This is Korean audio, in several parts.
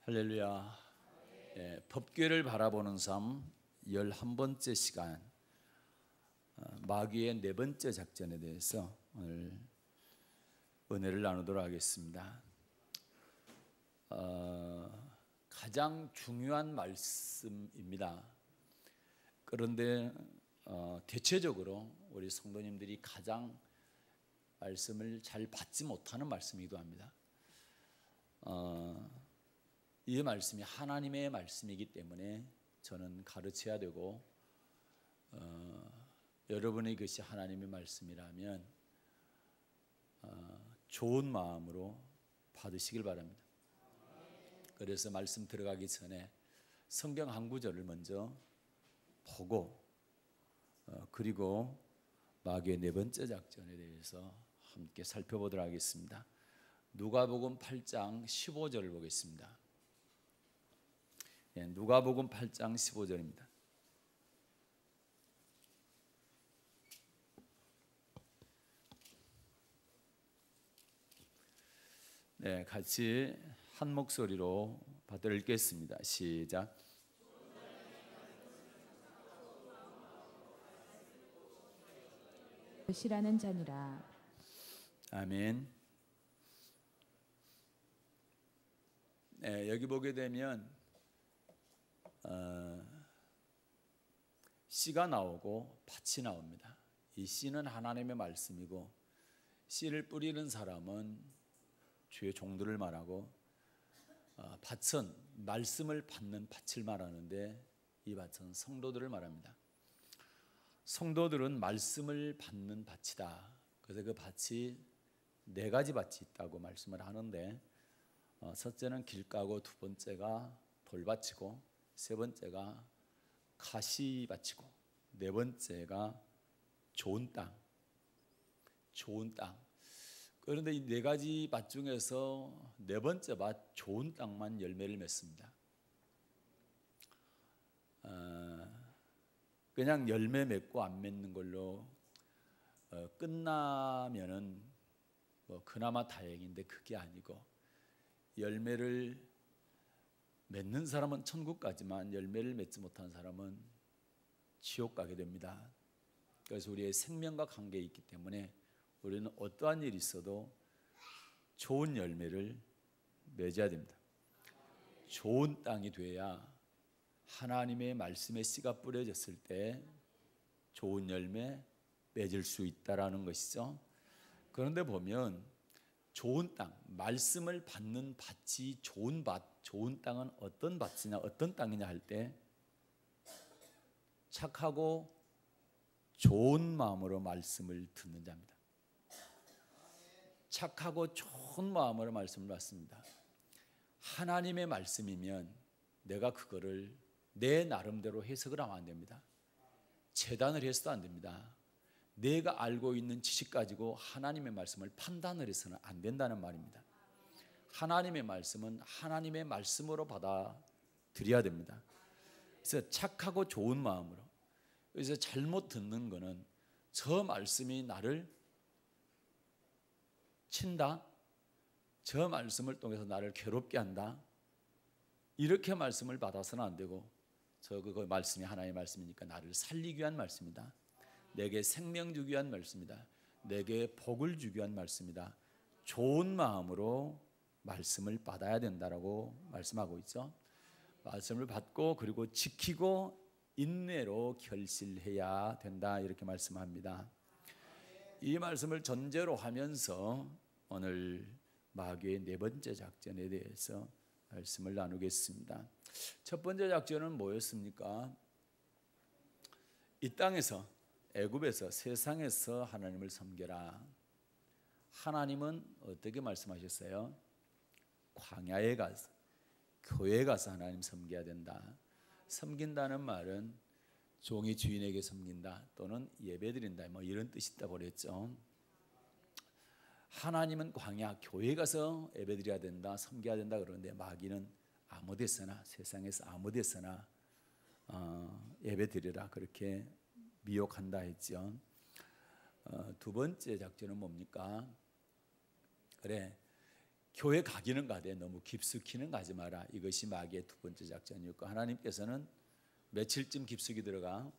할렐루야. 법궤를 바라보는 삶 11번째 시간, 마귀의 4번째 작전에 대해서 오늘 은혜를 나누도록 하겠습니다. 가장 중요한 말씀입니다. 그런데 대체적으로 우리 성도님들이 가장 말씀을 잘 받지 못하는 말씀이기도 합니다. 이 말씀이 하나님의 말씀이기 때문에 저는 가르쳐야 되고, 여러분의 것이 하나님의 말씀이라면 좋은 마음으로 받으시길 바랍니다. 그래서 말씀 들어가기 전에 성경 한 구절을 먼저 보고, 그리고 마귀의 4번째 작전에 대해서 함께 살펴보도록 하겠습니다. 누가복음 8장 15절을 보겠습니다. 누가복음 8장 15절입니다. 네, 같이 한 목소리로 받들어 읽겠습니다. 시작. 것이라는 자니라. 아멘. 네, 여기 보게 되면 씨가 나오고 밭이 나옵니다. 이 씨는 하나님의 말씀이고, 씨를 뿌리는 사람은 주의 종들을 말하고, 밭은 말씀을 받는 밭을 말하는데, 이 밭은 성도들을 말합니다. 성도들은 말씀을 받는 밭이다. 그래서 그 밭이 4가지 밭이 있다고 말씀을 하는데, 첫째는 길가고, 두 번째가 돌밭이고, 세 번째가 가시밭이고, 네 번째가 좋은 땅. 좋은 땅. 그런데 이 4가지 밭 중에서 4번째 밭 좋은 땅만 열매를 맺습니다. 그냥 열매 맺고 안 맺는 걸로 끝나면은 그나마 다행인데, 그게 아니고 열매를 맺는 사람은 천국 가지만 열매를 맺지 못한 사람은 지옥 가게 됩니다. 그래서 우리의 생명과 관계에 있기 때문에 우리는 어떠한 일이 있어도 좋은 열매를 맺어야 됩니다. 좋은 땅이 돼야 하나님의 말씀의 씨가 뿌려졌을 때 좋은 열매 맺을 수 있다라는 것이죠. 그런데 보면 좋은 땅, 말씀을 받는 밭이 좋은 밭, 좋은 땅은 어떤 밭이냐, 어떤 땅이냐 할 때 착하고 좋은 마음으로 말씀을 듣는 자입니다. 착하고 좋은 마음으로 말씀을 받습니다. 하나님의 말씀이면 내가 그거를 내 나름대로 해석을 하면 안 됩니다. 재단을 해서도 안 됩니다. 내가 알고 있는 지식 가지고 하나님의 말씀을 판단을 해서는 안 된다는 말입니다. 하나님의 말씀은 하나님의 말씀으로 받아들여야 됩니다. 그래서 착하고 좋은 마음으로. 그래서 잘못 듣는 거는 저 말씀이 나를 친다, 저 말씀을 통해서 나를 괴롭게 한다, 이렇게 말씀을 받아서는 안 되고, 그 말씀이 하나님의 말씀이니까 나를 살리기 위한 말씀이다, 내게 생명 주기 위한 말씀이다, 내게 복을 주기 위한 말씀이다, 좋은 마음으로 말씀을 받아야 된다라고 말씀하고 있죠. 말씀을 받고 그리고 지키고 인내로 결실해야 된다, 이렇게 말씀합니다. 이 말씀을 전제로 하면서 오늘 마귀의 4번째 작전에 대해서 말씀을 나누겠습니다. 첫 번째 작전은 뭐였습니까? 이 땅에서, 애굽에서, 세상에서 하나님을 섬겨라. 하나님은 어떻게 말씀하셨어요? 광야에 가서, 교회에 가서 하나님 섬겨야 된다. 섬긴다는 말은 종이 주인에게 섬긴다, 또는 예배드린다, 이런 뜻이 있다고 그랬죠. 하나님은 광야, 교회에 가서 예배드려야 된다, 섬겨야 된다 그러는데, 마귀는 아무 데서나, 세상에서 아무 데서나 예배드리라, 그렇게 미혹한다 했죠. 두 번째 작전은 뭡니까? 그래, 교회 가기는 가되 너무 깊숙이는 가지 마라. 이것이 마귀의 두 번째 작전이었고, 하나님께서는 며칠쯤 깊숙이 들어가?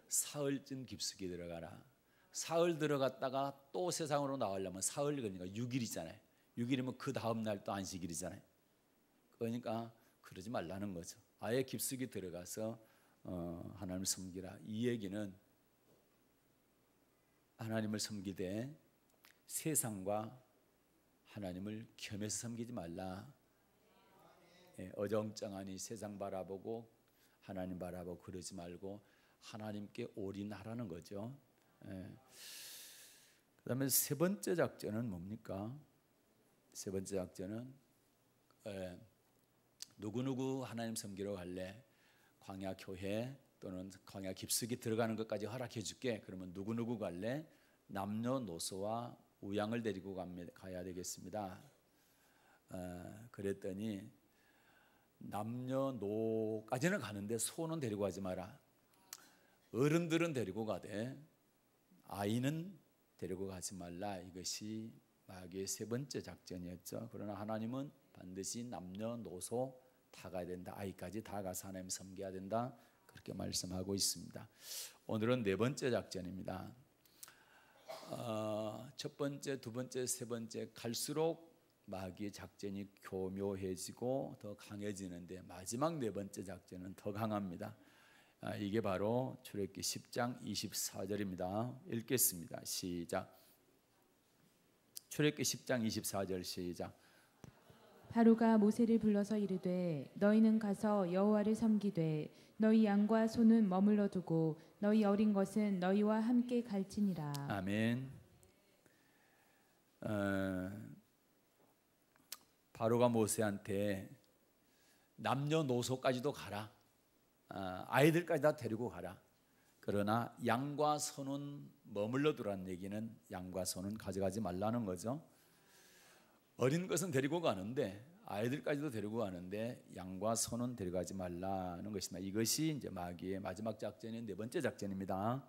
사흘쯤 깊숙이 들어가라. 사흘 들어갔다가 또 세상으로 나오려면 사흘, 그러니까 6일이잖아요. 6일이면 그 다음 날 또 안식일이잖아요. 그러니까 그러지 말라는 거죠. 아예 깊숙이 들어가서 하나님을 섬기라. 이 얘기는 하나님을 섬기되 세상과 하나님을 겸해서 섬기지 말라. 어정쩡하니 세상 바라보고 하나님 바라보고 그러지 말고 하나님께 올인하라는 거죠. 그 다음에 세 번째 작전은 뭡니까? 세 번째 작전은 누구누구 하나님 섬기러 갈래? 광야 교회 또는 광야 깊숙이 들어가는 것까지 허락해 줄게. 그러면 누구누구 갈래? 남녀노소와 우양을 데리고 가야 되겠습니다. 그랬더니 남녀노까지는 가는데 소는 데리고 가지 마라. 어른들은 데리고 가되 아이는 데리고 가지 말라. 이것이 마귀의 세 번째 작전이었죠. 그러나 하나님은 반드시 남녀노소 다 가야 된다. 아이까지 다 가서 하나님 섬겨야 된다. 그렇게 말씀하고 있습니다. 오늘은 네 번째 작전입니다. 첫 번째, 두 번째, 세 번째 갈수록 마귀의 작전이 교묘해지고 더 강해지는데 마지막 네 번째 작전은 더 강합니다. 이게 바로 출애굽기 10장 24절입니다. 읽겠습니다. 시작. 출애굽기 10장 24절 시작. 바로가 모세를 불러서 이르되 너희는 가서 여호와를 섬기되 너희 양과 소는 머물러 두고 너희 어린 것은 너희와 함께 갈지니라. 아멘. 바로가 모세한테 남녀노소까지도 가라. 아이들까지 다 데리고 가라. 그러나 양과 소는 머물러 두라는 얘기는 양과 소는 가져가지 말라는 거죠. 어린 것은 데리고 가는데 아이들까지도 데리고 가는데 양과 소는 데려가지 말라는 것입니다. 이것이 이제 마귀의 마지막 작전인 네 번째 작전입니다.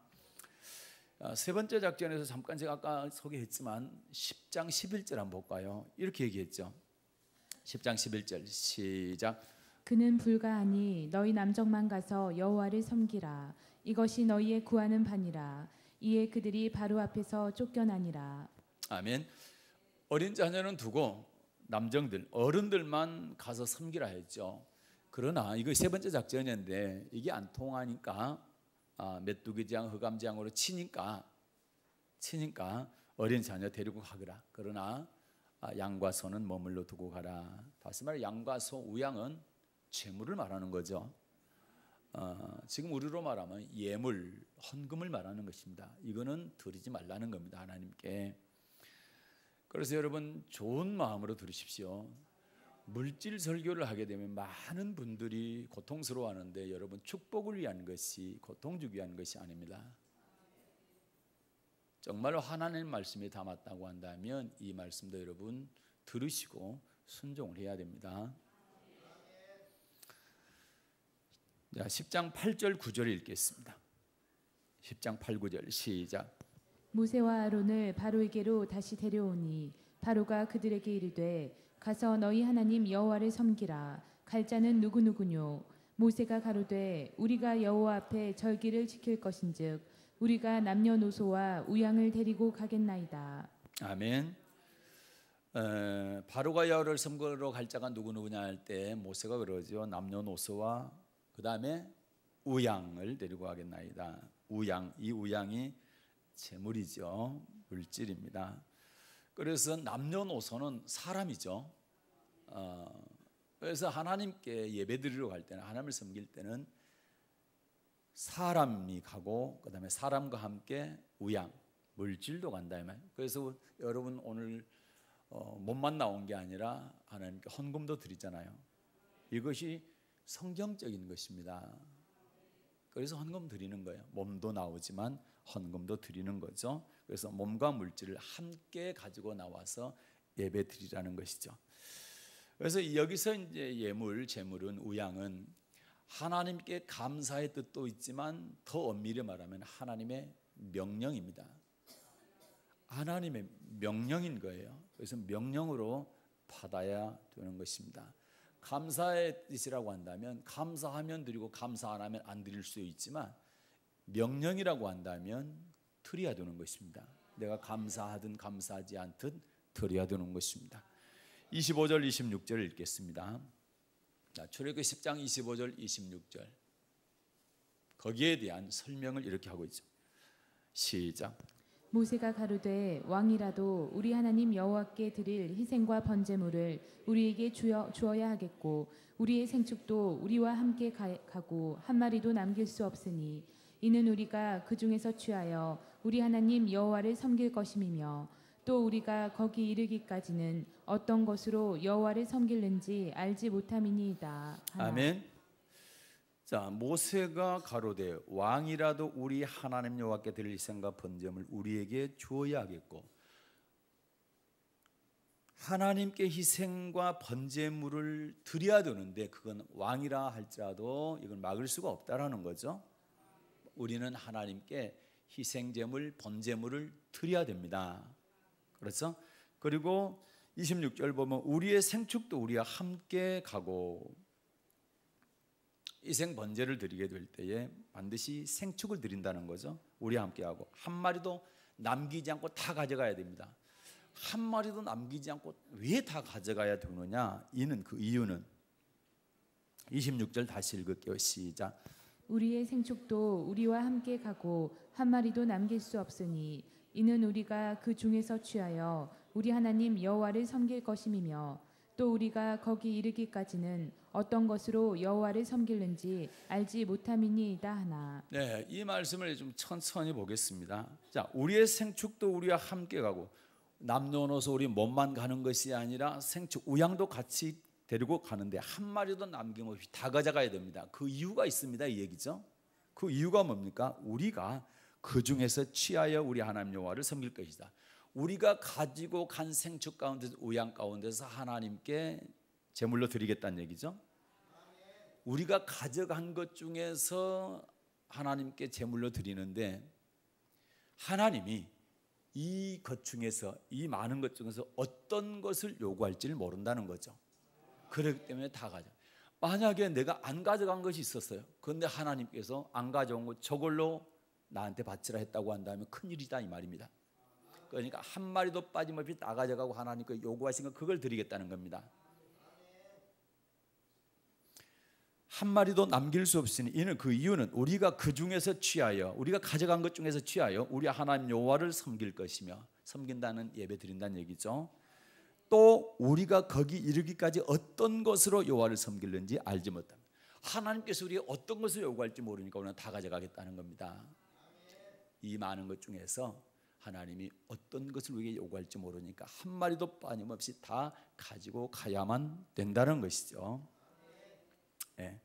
세 번째 작전에서 잠깐 제가 아까 소개했지만 10장 11절 한번 볼까요? 이렇게 얘기했죠. 10장 11절 시작. 그는 불가하니 너희 남정만 가서 여호와를 섬기라. 이것이 너희의 구하는 바니라. 이에 그들이 바로 앞에서 쫓겨나니라. 아멘. 어린 자녀는 두고 남정들, 어른들만 가서 섬기라 했죠. 그러나 이거 세 번째 작전이었는데 이게 안 통하니까 메뚜기장, 흑암장으로 치니까 어린 자녀 데리고 가거라. 그러나 양과 소는 머물러 두고 가라. 다시 말해 양과 소, 우양은 재물을 말하는 거죠. 지금 우리로 말하면 예물, 헌금을 말하는 것입니다. 이거는 드리지 말라는 겁니다. 하나님께. 그래서 여러분 좋은 마음으로 들으십시오. 물질 설교를 하게 되면 많은 분들이 고통스러워하는데 여러분 축복을 위한 것이 고통 주기 위한 것이 아닙니다. 정말로 하나님 말씀이 담았다고 한다면 이 말씀도 여러분 들으시고 순종을 해야 됩니다. 자, 10장 8절 9절 읽겠습니다. 10장 8, 9절 시작. 모세와 아론을 바로에게로 다시 데려오니 바로가 그들에게 이르되 가서 너희 하나님 여호와를 섬기라. 갈 자는 누구누구뇨? 모세가 가로되 우리가 여호와 앞에 절기를 지킬 것인즉 우리가 남녀노소와 우양을 데리고 가겠나이다. 아멘. 바로가 여호와를 섬기러 갈 자가 누구누구냐 할 때 모세가 그러죠. 남녀노소와 그 다음에 우양을 데리고 가겠나이다. 우양, 이 우양이 재물이죠. 물질입니다. 그래서 남녀노소는 사람이죠. 그래서 하나님께 예배드리러 갈 때는 하나님을 섬길 때는 사람이 가고 그 다음에 사람과 함께 우양, 물질도 간다. 그래서 여러분 오늘 몸만 나온 게 아니라 하나님께 헌금도 드리잖아요. 이것이 성경적인 것입니다. 그래서 헌금 드리는 거예요. 몸도 나오지만 헌금도 드리는 거죠. 그래서 몸과 물질을 함께 가지고 나와서 예배 드리라는 것이죠. 그래서 여기서 이제 예물, 재물은 우양은 하나님께 감사의 뜻도 있지만 더 엄밀히 말하면 하나님의 명령입니다. 하나님의 명령인 거예요. 그래서 명령으로 받아야 되는 것입니다. 감사의 뜻이라고 한다면 감사하면 드리고 감사 안 하면 안 드릴 수 있지만 명령이라고 한다면 드려야 되는 것입니다. 내가 감사하든 감사하지 않든 드려야 되는 것입니다. 25절 26절 읽겠습니다. 출애굽기 10장 25절 26절 거기에 대한 설명을 이렇게 하고 있죠. 시작. 모세가 가로되 왕이라도 우리 하나님 여호와께 드릴 희생과 번제물을 우리에게 주어야 하겠고 우리의 생축도 우리와 함께 가고 한 마리도 남길 수 없으니 이는 우리가 그 중에서 취하여 우리 하나님 여호와를 섬길 것임이며 또 우리가 거기 이르기까지는 어떤 것으로 여호와를 섬길는지 알지 못함이니이다 하나. 아멘. 자, 모세가 가로되 왕이라도 우리 하나님 여호와께 드릴 희생과 번제물 우리에게 주어야 하겠고 하나님께 희생과 번제물을 드려야 되는데 그건 왕이라 할지라도 이건 막을 수가 없다라는 거죠. 우리는 하나님께 희생제물, 번제물을 드려야 됩니다. 그렇죠? 그리고 26절 보면 우리의 생축도 우리와 함께 가고 희생 번제를 드리게 될 때에 반드시 생축을 드린다는 거죠. 우리와 함께 하고 한 마리도 남기지 않고 다 가져가야 됩니다. 한 마리도 남기지 않고 왜 다 가져가야 되느냐? 그 이유는 26절 다시 읽을게요. 시작. 우리의 생축도 우리와 함께 가고 한 마리도 남길 수 없으니 이는 우리가 그 중에서 취하여 우리 하나님 여호와를 섬길 것임이며 또 우리가 거기 이르기까지는 어떤 것으로 여호와를 섬길는지 알지 못함이니이다 하나. 네, 이 말씀을 좀 천천히 보겠습니다. 자, 우리의 생축도 우리와 함께 가고 남녀노소 우리 몸만 가는 것이 아니라 생축 우양도 같이 데리고 가는데 한 마리도 남김없이 다 가져가야 됩니다. 그 이유가 있습니다. 이 얘기죠. 그 이유가 뭡니까? 우리가 그 중에서 취하여 우리 하나님 여호와를 섬길 것이다. 우리가 가지고 간 생축 가운데서 우양 가운데서 하나님께 제물로 드리겠다는 얘기죠. 우리가 가져간 것 중에서 하나님께 제물로 드리는데 하나님이 이 것 중에서 이 많은 것 중에서 어떤 것을 요구할지를 모른다는 거죠. 그렇기 때문에 다 가져. 만약에 내가 안 가져간 것이 있었어요. 그런데 하나님께서 안 가져온 것 저걸로 나한테 바치라 했다고 한다면 큰일이다 이 말입니다. 그러니까 한 마리도 빠짐없이 다 가져가고 하나님께 요구하신 것 그걸 드리겠다는 겁니다. 한 마리도 남길 수 없으니 이는 그 이유는 우리가 그 중에서 취하여 우리가 가져간 것 중에서 취하여 우리 하나님 여호와를 섬길 것이며 섬긴다는 예배 드린다는 얘기죠. 또 우리가 거기 이르기까지 어떤 것으로 여호와를 섬길는지 알지 못합니다. 하나님께서 우리가 어떤 것을 요구할지 모르니까 우리는 다 가져가겠다는 겁니다. 이 많은 것 중에서 하나님이 어떤 것을 우리에게 요구할지 모르니까 한 마리도 빠짐없이 다 가지고 가야만 된다는 것이죠. 네.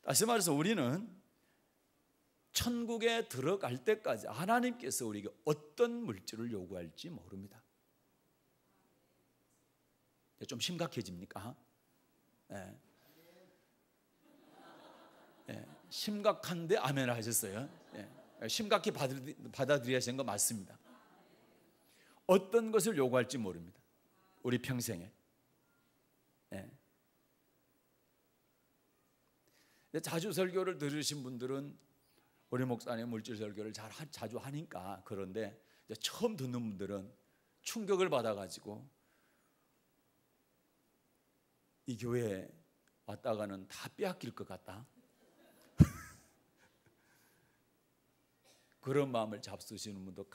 다시 말해서 우리는 천국에 들어갈 때까지 하나님께서 우리에게 어떤 물질을 요구할지 모릅니다. 좀 심각해집니까? 네. 네. 심각한데 아멘 하셨어요. 네. 심각히 받아들여야 하는 거 맞습니다. 어떤 것을 요구할지 모릅니다. 우리 평생에. 네. 자주 설교를 들으신 분들은 우리 목사님 물질 설교를 자주 하니까 그런데 처음 듣는 분들은 충격을 받아가지고 이 교회에 왔다가는 다 빼앗길 것 같다. 그런 마음을 잡수시는 분도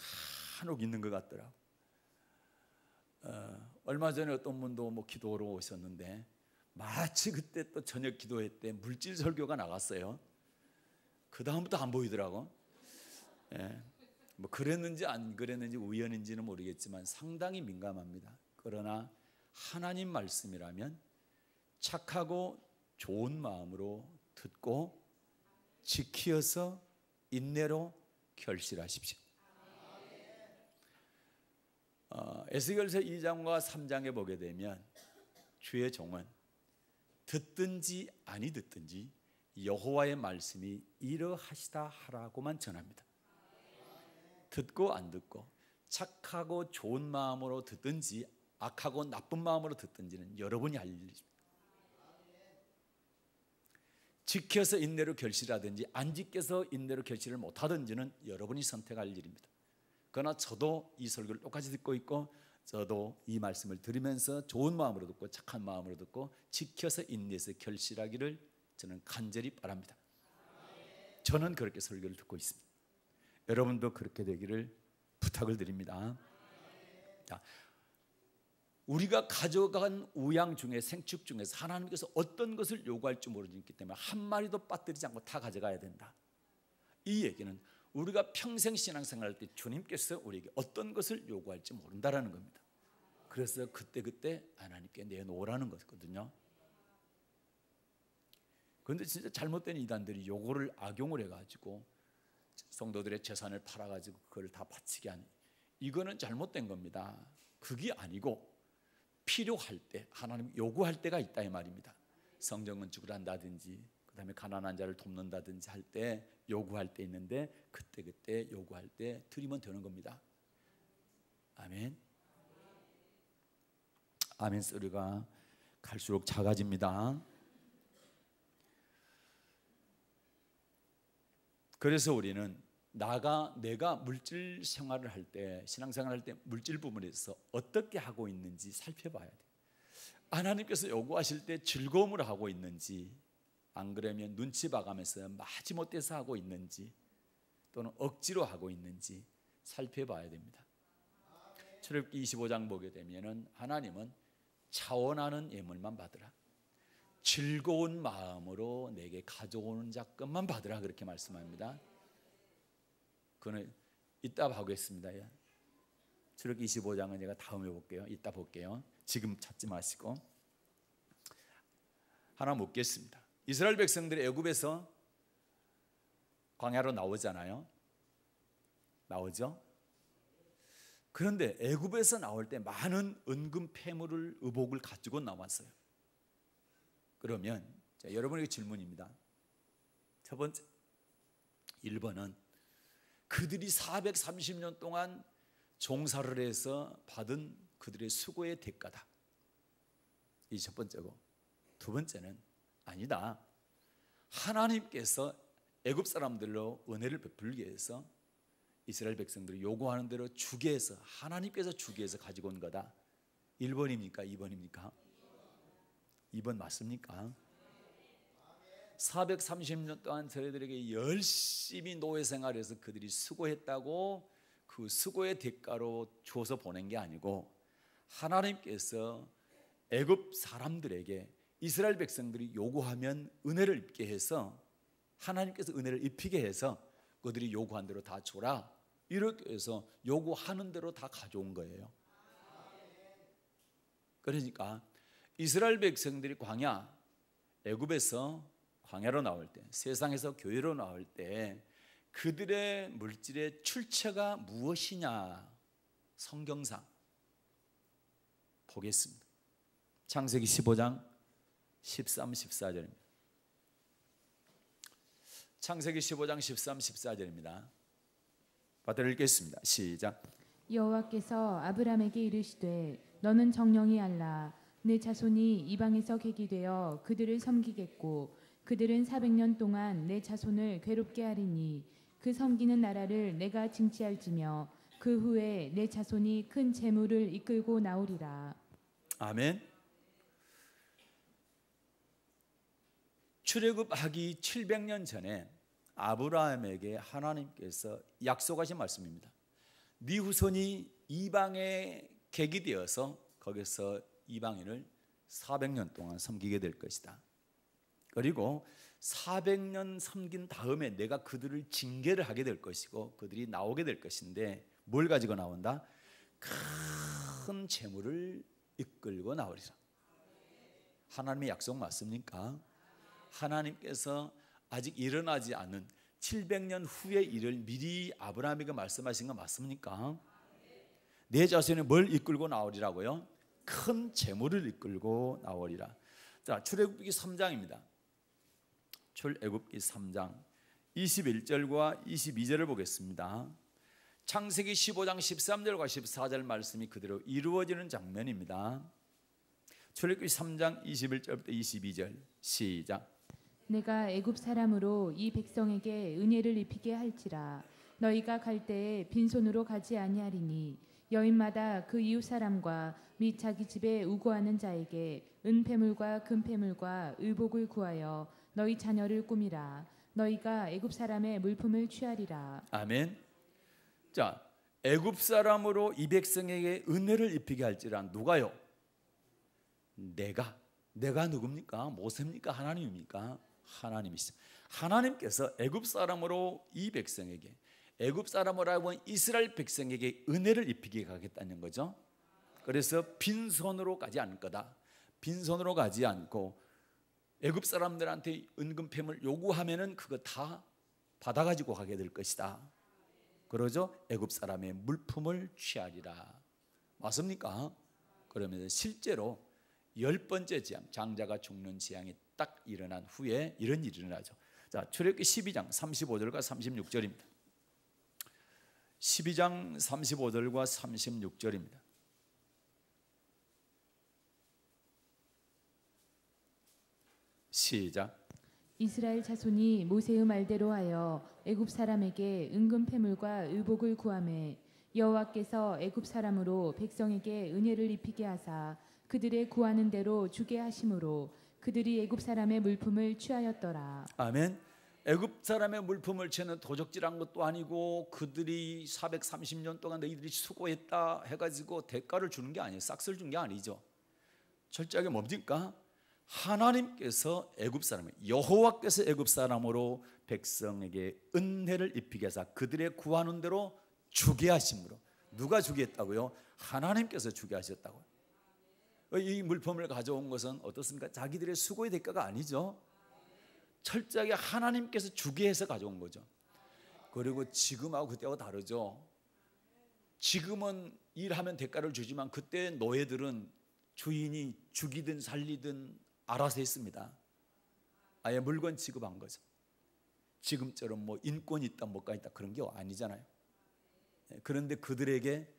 간혹 있는 것 같더라고. 얼마 전에 어떤 분도 기도하러 오셨는데 마치 그때 또 저녁 기도회 때 물질 설교가 나갔어요. 그 다음부터 안 보이더라고. 예. 그랬는지 안 그랬는지 우연인지는 모르겠지만 상당히 민감합니다. 그러나 하나님 말씀이라면 착하고 좋은 마음으로 듣고 지키어서 인내로 결실하십시오. 에스겔서 2장과 3장에 보게 되면 주의 종은 듣든지 아니 듣든지 여호와의 말씀이 이러하시다 하라고만 전합니다. 듣고 안 듣고 착하고 좋은 마음으로 듣든지 악하고 나쁜 마음으로 듣든지는 여러분이 할 일입니다. 지켜서 인내로 결실하든지 안 지켜서 인내로 결실을 못하든지는 여러분이 선택할 일입니다. 그러나 저도 이 설교를 똑같이 듣고 있고, 저도 이 말씀을 들으면서 좋은 마음으로 듣고 착한 마음으로 듣고 지켜서 인내해서 결실하기를 저는 간절히 바랍니다. 저는 그렇게 설교를 듣고 있습니다. 여러분도 그렇게 되기를 부탁을 드립니다. 자, 우리가 가져간 우양 중에, 생축 중에서 하나님께서 어떤 것을 요구할지 모르기 때문에 한 마리도 빠뜨리지 않고 다 가져가야 된다. 이 얘기는 우리가 평생 신앙생활할 때 주님께서 우리에게 어떤 것을 요구할지 모른다라는 겁니다. 그래서 그때그때 하나님께 내놓으라는 거거든요. 그런데 진짜 잘못된 이단들이 요거를 악용을 해가지고 성도들의 재산을 팔아가지고 그걸 다 바치게 하는, 이거는 잘못된 겁니다. 그게 아니고 필요할 때, 하나님 요구할 때가 있다 이 말입니다. 성전 건축을 한다든지, 그 다음에 가난한 자를 돕는다든지 할 때 요구할 때 있는데, 그때 요구할 때 드리면 되는 겁니다. 아멘. 아멘 소리가 갈수록 작아집니다. 그래서 우리는 내가 물질 생활을 할 때, 신앙생활을 할 때 물질 부분에서 어떻게 하고 있는지 살펴봐야 돼. 하나님께서 요구하실 때 즐거움으로 하고 있는지, 안 그러면 눈치 봐가면서 마지못해서 하고 있는지, 또는 억지로 하고 있는지 살펴봐야 됩니다. 출애굽기 25장 보게 되면은 하나님은 차원하는 예물만 받으라, 즐거운 마음으로 내게 가져오는 자 것만 받으라, 그렇게 말씀합니다. 그거는 이따 하겠습니다. 출애굽기 25장은 제가 다음에 볼게요. 이따 볼게요. 지금 찾지 마시고. 하나 묻겠습니다. 이스라엘 백성들이 애굽에서 광야로 나오잖아요. 나오죠? 그런데 애굽에서 나올 때 많은 은금 폐물을, 의복을 가지고 나왔어요. 그러면 여러분에게 질문입니다. 첫 번째, 1번은 그들이 430년 동안 종사를 해서 받은 그들의 수고의 대가다. 이 첫 번째고, 두 번째는 아니다, 하나님께서 애굽 사람들로 은혜를 베풀기 위해서 이스라엘 백성들이 요구하는 대로 주게 해서, 하나님께서 주게 해서 가지고 온 거다. 1번입니까? 2번입니까? 2번 맞습니까? 430년 동안 저희들에게 열심히 노예 생활해서 그들이 수고했다고 그 수고의 대가로 주어서 보낸 게 아니고, 하나님께서 애굽 사람들에게 이스라엘 백성들이 요구하면 은혜를 입게 해서, 하나님께서 은혜를 입히게 해서 그들이 요구한 대로 다 줘라, 이렇게 해서 요구하는 대로 다 가져온 거예요. 그러니까 이스라엘 백성들이 애굽에서 광야로 나올 때, 세상에서 교회로 나올 때 그들의 물질의 출처가 무엇이냐, 성경상 보겠습니다. 창세기 15장 13, 14절입니다. 창세기 15장 13, 14절입니다. 받아 읽겠습니다. 시작. 여호와께서 아브람에게 이르시되 너는 정령이 알라. 내 자손이 이방에서 객이 되어 그들을 섬기겠고 그들은 400년 동안 내 자손을 괴롭게 하리니 그 섬기는 나라를 내가 징치할지며 그 후에 내 자손이 큰 재물을 이끌고 나오리라. 아멘. 출애굽하기 700년 전에 아브라함에게 하나님께서 약속하신 말씀입니다. 네 후손이 이방에 객이 되어서 거기서 이방인을 400년 동안 섬기게 될 것이다. 그리고 400년 섬긴 다음에 내가 그들을 징계를 하게 될 것이고 그들이 나오게 될 것인데, 뭘 가지고 나온다? 큰 재물을 이끌고 나오리라. 하나님의 약속 맞습니까? 하나님께서 아직 일어나지 않은 700년 후의 일을 미리 아브라함에게 말씀하신 거 맞습니까? 내 자손이 뭘 이끌고 나오리라고요? 큰 재물을 이끌고 나오리라. 자, 출애굽기 3장입니다. 출애굽기 3장 21절과 22절을 보겠습니다. 창세기 15장 13절과 14절 말씀이 그대로 이루어지는 장면입니다. 출애굽기 3장 21절부터 22절 시작. 내가 애굽 사람으로 이 백성에게 은혜를 입히게 할지라. 너희가 갈 때에 빈손으로 가지 아니하리니 여인마다 그 이웃 사람과 및 자기 집에 우거하는 자에게 은폐물과 금폐물과 의복을 구하여 너희 자녀를 꾸미라. 너희가 애굽 사람의 물품을 취하리라. 아멘. 자, 애굽 사람으로 이 백성에게 은혜를 입히게 할지라. 누가요? 내가 누굽니까? 모세입니까? 하나님입니까? 하나님이시죠. 하나님께서 애굽 사람으로 이 백성에게, 애굽 사람으로 하고 이스라엘 백성에게 은혜를 입히게 가겠다는 거죠. 그래서 빈손으로 가지 않을 거다. 빈손으로 가지 않고 애굽 사람들한테 은금패물 요구하면은 그거 다 받아가지고 가게 될 것이다. 그러죠? 애굽 사람의 물품을 취하리라. 맞습니까? 그러면 실제로 10번째 재앙, 장자가 죽는 재앙이 딱 일어난 후에 이런 일이 일어나죠. 자, 출애굽기 12장 35절과 36절입니다. 12장 35절과 36절입니다. 시작. 이스라엘 자손이 모세의 말대로 하여 애굽 사람에게 은금패물과 의복을 구하매 여호와께서 애굽 사람으로 백성에게 은혜를 입히게 하사 그들의 구하는 대로 주게 하심으로 그들이 애굽 사람의 물품을 취하였더라. 아멘. 애굽 사람의 물품을 취하는 도적질한 것도 아니고 그들이 430년 동안 너희들이 수고했다 해가지고 대가를 주는 게 아니에요. 싹쓸 준 게 아니죠. 철저하게 뭡니까? 하나님께서 애굽 사람, 여호와께서 애굽 사람으로 백성에게 은혜를 입히게 해서 그들의 구하는 대로 주게 하심으로. 누가 주게 했다고요? 하나님께서 주게 하셨다고요. 이 물품을 가져온 것은 어떻습니까? 자기들의 수고의 대가가 아니죠. 철저하게 하나님께서 주게 해서 가져온 거죠. 그리고 지금하고 그때하고 다르죠. 지금은 일하면 대가를 주지만 그때 노예들은 주인이 죽이든 살리든 알아서 했습니다. 아예 물건 취급한 거죠. 지금처럼 뭐 인권이 있다 뭐가 있다 그런 게 아니잖아요. 그런데 그들에게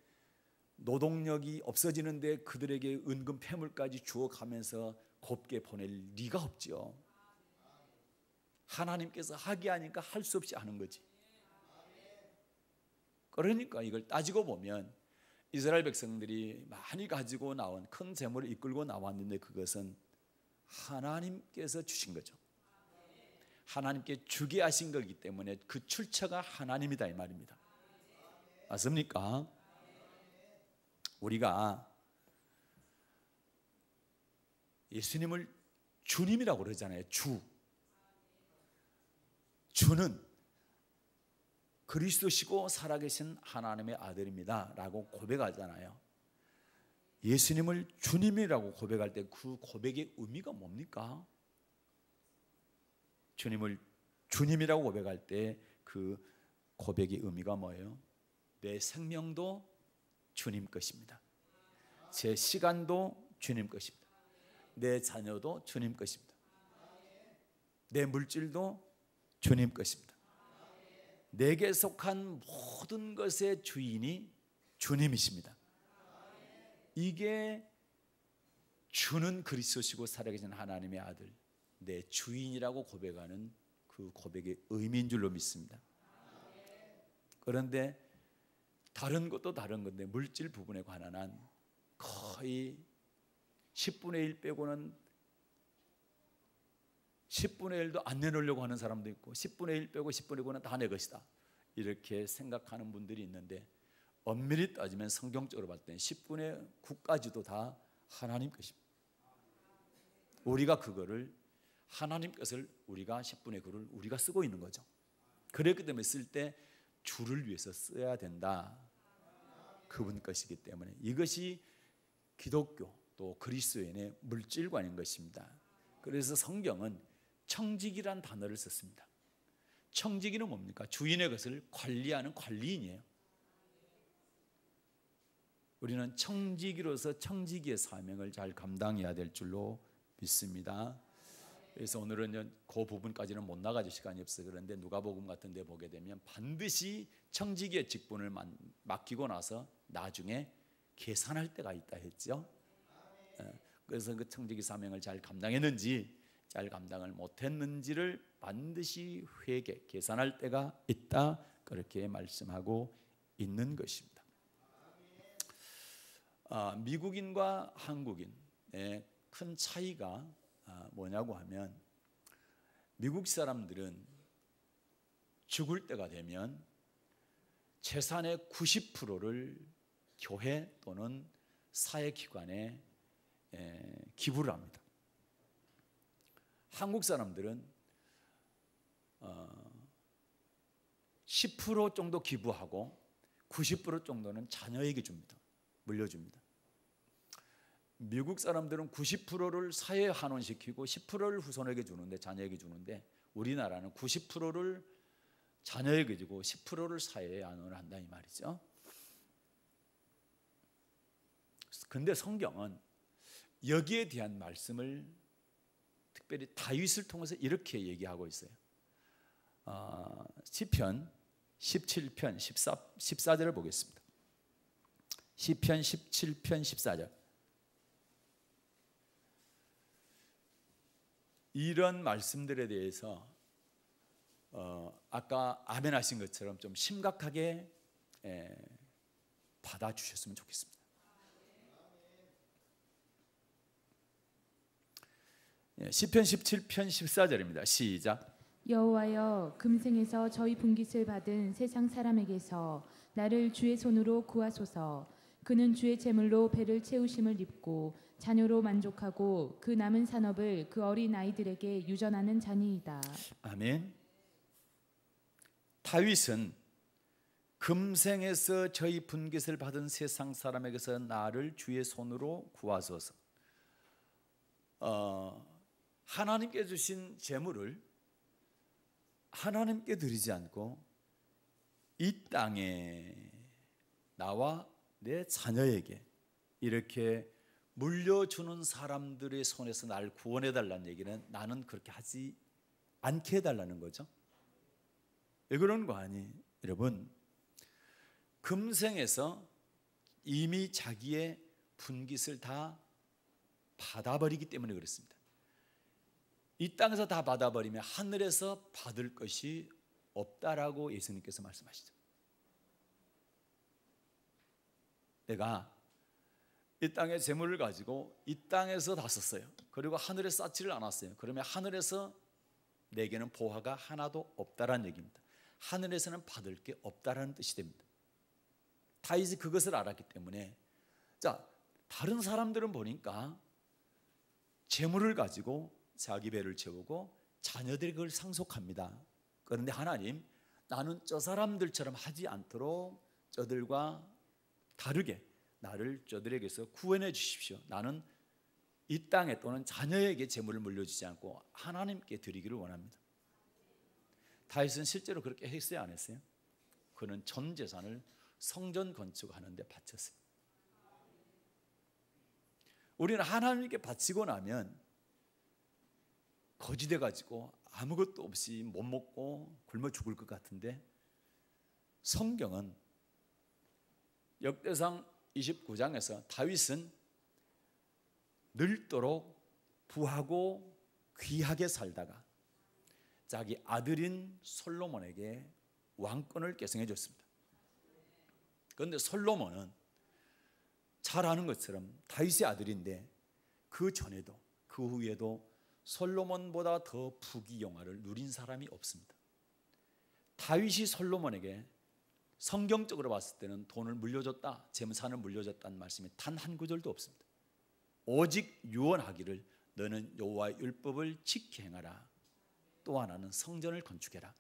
노동력이 없어지는데 그들에게 은금 폐물까지 주어가면서 곱게 보낼 리가 없죠. 하나님께서 하게 하니까 할 수 없이 하는 거지. 그러니까 이걸 따지고 보면 이스라엘 백성들이 많이 가지고 나온 큰 재물을 이끌고 나왔는데 그것은 하나님께서 주신 거죠. 하나님께 주게 하신 거기 때문에 그 출처가 하나님이다 이 말입니다. 맞습니까? 우리가 예수님을 주님이라고 그러잖아요. 주는 그리스도시고 살아계신 하나님의 아들입니다 라고 고백하잖아요. 예수님을 주님이라고 고백할 때 그 고백의 의미가 뭡니까? 주님을 주님이라고 고백할 때 그 고백의 의미가 뭐예요? 내 생명도 주님 것입니다. 제 시간도 주님 것입니다. 내 자녀도 주님 것입니다. 내 물질도 주님 것입니다. 내게 속한 모든 것의 주인이 주님이십니다. 이게 주는 그리스도시고 살아계신 하나님의 아들, 내 주인이라고 고백하는 그 고백의 의미인 줄로 믿습니다. 그런데 다른 것도 다른 건데 물질 부분에 관한 한 거의 10분의 1 빼고는 10분의 1도 안 내놓으려고 하는 사람도 있고 10분의 1 빼고 10분의 9는 다 내 것이다 이렇게 생각하는 분들이 있는데 엄밀히 따지면 성경적으로 봤을 때 10분의 9까지도 다 하나님 것입니다. 우리가 그거를 하나님 것을 우리가 10분의 9를 우리가 쓰고 있는 거죠. 그렇기 때문에 쓸 때 주를 위해서 써야 된다. 그분 것이기 때문에 이것이 기독교 또 그리스도인의 물질관인 것입니다. 그래서 성경은 청지기란 단어를 썼습니다. 청지기는 뭡니까? 주인의 것을 관리하는 관리인이에요. 우리는 청지기로서 청지기의 사명을 잘 감당해야 될 줄로 믿습니다. 그래서 오늘은 그 부분까지는 못 나가질 시간이 없어요. 그런데 누가복음 같은 데 보게 되면 반드시 청지기의 직분을 맡기고 나서 나중에 계산할 때가 있다 했죠. 그래서 그 청지기 사명을 잘 감당했는지 잘 감당을 못했는지를 반드시 계산할 때가 있다, 그렇게 말씀하고 있는 것입니다. 미국인과 한국인의 큰 차이가 뭐냐고 하면, 미국 사람들은 죽을 때가 되면 재산의 90%를 교회 또는 사회기관에 기부를 합니다. 한국 사람들은 10% 정도 기부하고 90% 정도는 자녀에게 줍니다. 물려줍니다. 미국 사람들은 90%를 사회에 환원시키고 10%를 후손에게 주는데, 자녀에게 주는데, 우리나라는 90%를 자녀에게 주고 10%를 사회에 환원을 한다 이 말이죠. 그런데 성경은 여기에 대한 말씀을 특별히 다윗을 통해서 이렇게 얘기하고 있어요. 시편 17편 14절을 보겠습니다. 시편 17편 14절. 이런 말씀들에 대해서 아까 아멘 하신 것처럼 좀 심각하게 받아주셨으면 좋겠습니다. 시편 17편 14절입니다. 시작. 여호와여, 금생에서 저희 분깃을 받은 세상 사람에게서 나를 주의 손으로 구하소서. 그는 주의 제물로 배를 채우심을 입고 자녀로 만족하고 그 남은 산업을 그 어린 아이들에게 유전하는 자니이다. 아멘. 다윗은 금생에서 저희 분깃을 받은 세상 사람에게서 나를 주의 손으로 구하소서. 하나님께 주신 재물을 하나님께 드리지 않고 이 땅에 나와 내 자녀에게 이렇게 물려주는 사람들의 손에서 나를 구원해 달라는 얘기는 나는 그렇게 하지 않게 해달라는 거죠. 왜 그런 거 아니? 여러분, 금생에서 이미 자기의 분깃을 다 받아버리기 때문에 그렇습니다. 이 땅에서 다 받아버리면 하늘에서 받을 것이 없다라고 예수님께서 말씀하시죠. 내가 이 땅의 재물을 가지고 이 땅에서 다 썼어요. 그리고 하늘에 쌓지를 않았어요. 그러면 하늘에서 내게는 보화가 하나도 없다라는 얘기입니다. 하늘에서는 받을 게 없다라는 뜻이 됩니다. 다윗이 그것을 알았기 때문에, 자, 다른 사람들은 보니까 재물을 가지고 자기 배를 채우고 자녀들이 그걸 상속합니다. 그런데 하나님, 나는 저 사람들처럼 하지 않도록 저들과 다르게 나를 저들에게서 구원해 주십시오. 나는 이 땅에 또는 자녀에게 재물을 물려주지 않고 하나님께 드리기를 원합니다. 다윗은 실제로 그렇게 했어요, 안 했어요? 그는 전 재산을 성전 건축하는 데 바쳤어요. 우리는 하나님께 바치고 나면 거지돼 가지고 아무것도 없이 못 먹고 굶어 죽을 것 같은데, 성경은 역대상 29장에서 다윗은 늙도록 부하고 귀하게 살다가 자기 아들인 솔로몬에게 왕권을 계승해 줬습니다. 그런데 솔로몬은 잘 아는 것처럼 다윗의 아들인데 그 전에도 그 후에도 솔로몬보다 더 부귀영화를 누린 사람이 없습니다. 다윗이 솔로몬에게 성경적으로 봤을 때는 돈을 물려줬다, 재산을 물려줬다는 말씀이 단 한 구절도 없습니다. 오직 유언하기를 너는 여호와의 율법을 지켜 행하라. 또 하나는 성전을 건축해라.